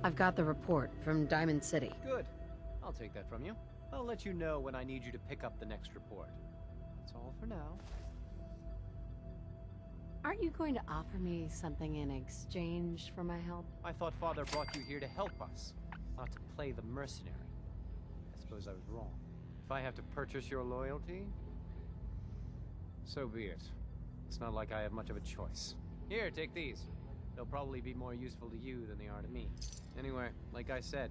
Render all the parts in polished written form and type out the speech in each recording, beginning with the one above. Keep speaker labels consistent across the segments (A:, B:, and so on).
A: I've got the report from Diamond City.
B: Good. I'll take that from you. I'll let you know when I need you to pick up the next report. That's all for now.
A: Aren't you going to offer me something in exchange for my help?
B: I thought Father brought you here to help us, not to play the mercenary. I suppose I was wrong. If I have to purchase your loyalty, so be it. It's not like I have much of a choice. Here, take these. They'll probably be more useful to you than they are to me. Anyway, like I said,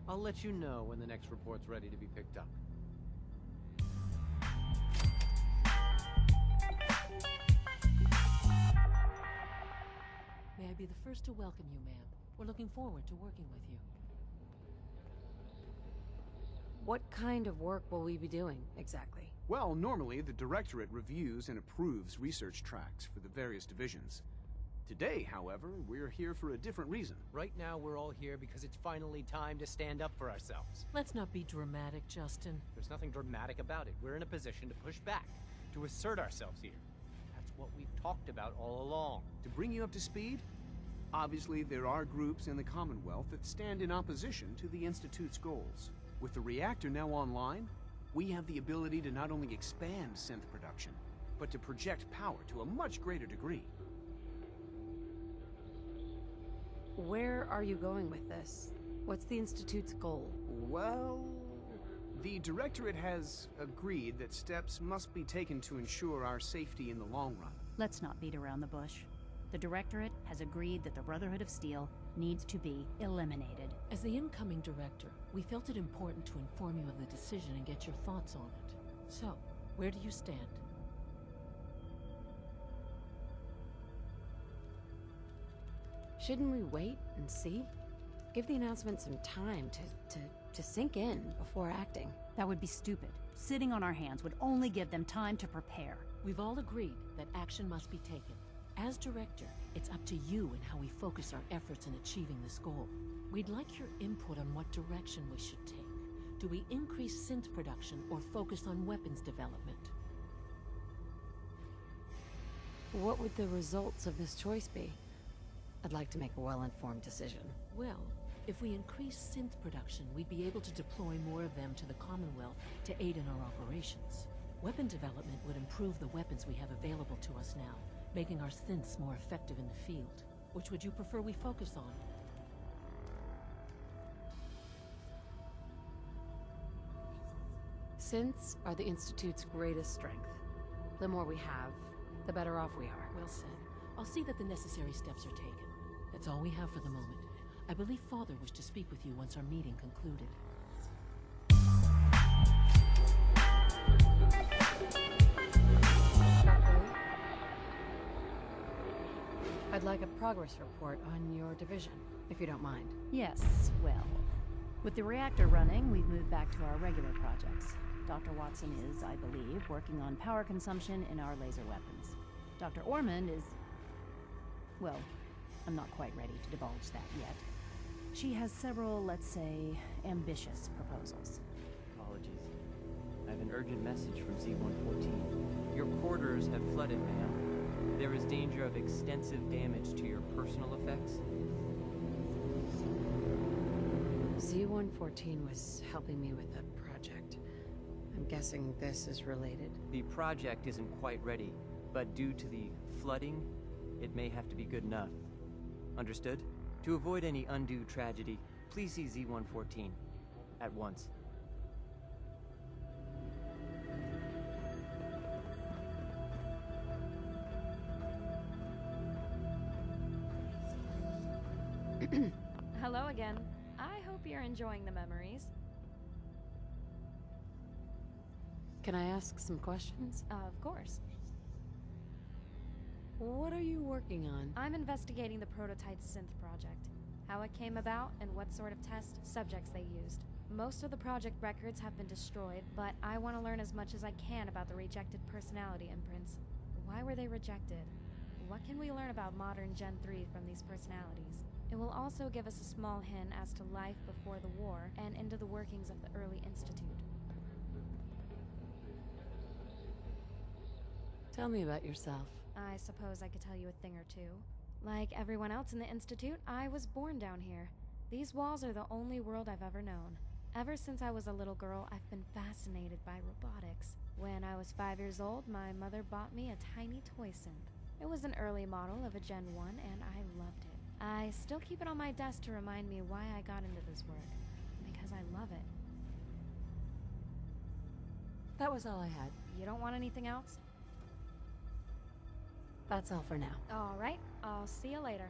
B: I'll let you know when the next report's ready to be picked up.
C: May I be the first to welcome you, ma'am. We're looking forward to working with you.
A: What kind of work will we be doing, exactly?
D: Well, normally the Directorate reviews and approves research tracks for the various divisions. Today, however, we're here for a different reason.
B: Right now, we're all here because it's finally time to stand up for ourselves.
C: Let's not be dramatic, Justin.
B: There's nothing dramatic about it. We're in a position to push back, to assert ourselves here. That's what we've talked about all along.
D: To bring you up to speed, obviously there are groups in the Commonwealth that stand in opposition to the Institute's goals. With the reactor now online, we have the ability to not only expand synth production, but to project power to a much greater degree.
A: Where are you going with this? What's the Institute's goal?
D: Well, the Directorate has agreed that steps must be taken to ensure our safety in the long run.
E: Let's not beat around the bush. The Directorate has agreed that the Brotherhood of Steel needs to be eliminated.
C: As the incoming director, we felt it important to inform you of the decision and get your thoughts on it. So, where do you stand?
A: Shouldn't we wait and see? Give the announcement some time to sink in before acting.
E: That would be stupid. Sitting on our hands would only give them time to prepare.
C: We've all agreed that action must be taken. As director, it's up to you and how we focus our efforts in achieving this goal. We'd like your input on what direction we should take. Do we increase synth production or focus on weapons development?
A: What would the results of this choice be? I'd like to make a well-informed decision.
C: Well, if we increase synth production, we'd be able to deploy more of them to the Commonwealth to aid in our operations. Weapon development would improve the weapons we have available to us now, making our synths more effective in the field. Which would you prefer we focus on?
A: Synths are the Institute's greatest strength. The more we have, the better off we are.
C: Well said. I'll see that the necessary steps are taken. That's all we have for the moment. I believe Father wished to speak with you once our meeting concluded.
A: I'd like a progress report on your division, if you don't mind.
E: Yes, well, with the reactor running, we've moved back to our regular projects. Dr. Watson is, I believe, working on power consumption in our laser weapons. Dr. Ormond is... well, I'm not quite ready to divulge that yet. She has several, let's say, ambitious proposals.
F: Apologies. I have an urgent message from Z-114. Your quarters have flooded, ma'am. There is danger of extensive damage to your personal effects.
A: Z-114 was helping me with a project. I'm guessing this is related.
F: The project isn't quite ready, but due to the flooding, it may have to be good enough. Understood? To avoid any undue tragedy, please see Z-114 at once.
G: Hello again. I hope you're enjoying the memories.
A: Can I ask some questions?
G: Of course.
A: What are you working on?
G: I'm investigating the prototype synth project. How it came about and what sort of test subjects they used. Most of the project records have been destroyed, but I want to learn as much as I can about the rejected personality imprints. Why were they rejected? What can we learn about modern Gen 3 from these personalities? It will also give us a small hint as to life before the war and into the workings of the early institute.
A: Tell me about yourself.
G: I suppose I could tell you a thing or two. Like everyone else in the institute, I was born down here. These walls are the only world I've ever known. Ever since I was a little girl, I've been fascinated by robotics. When I was 5 years old, my mother bought me a tiny toy synth. It was an early model of a Gen 1, and I loved it. I still keep it on my desk to remind me why I got into this work. Because I love it.
A: That was all I had.
G: You don't want anything else?
A: That's all for now.
G: All right, I'll see you later.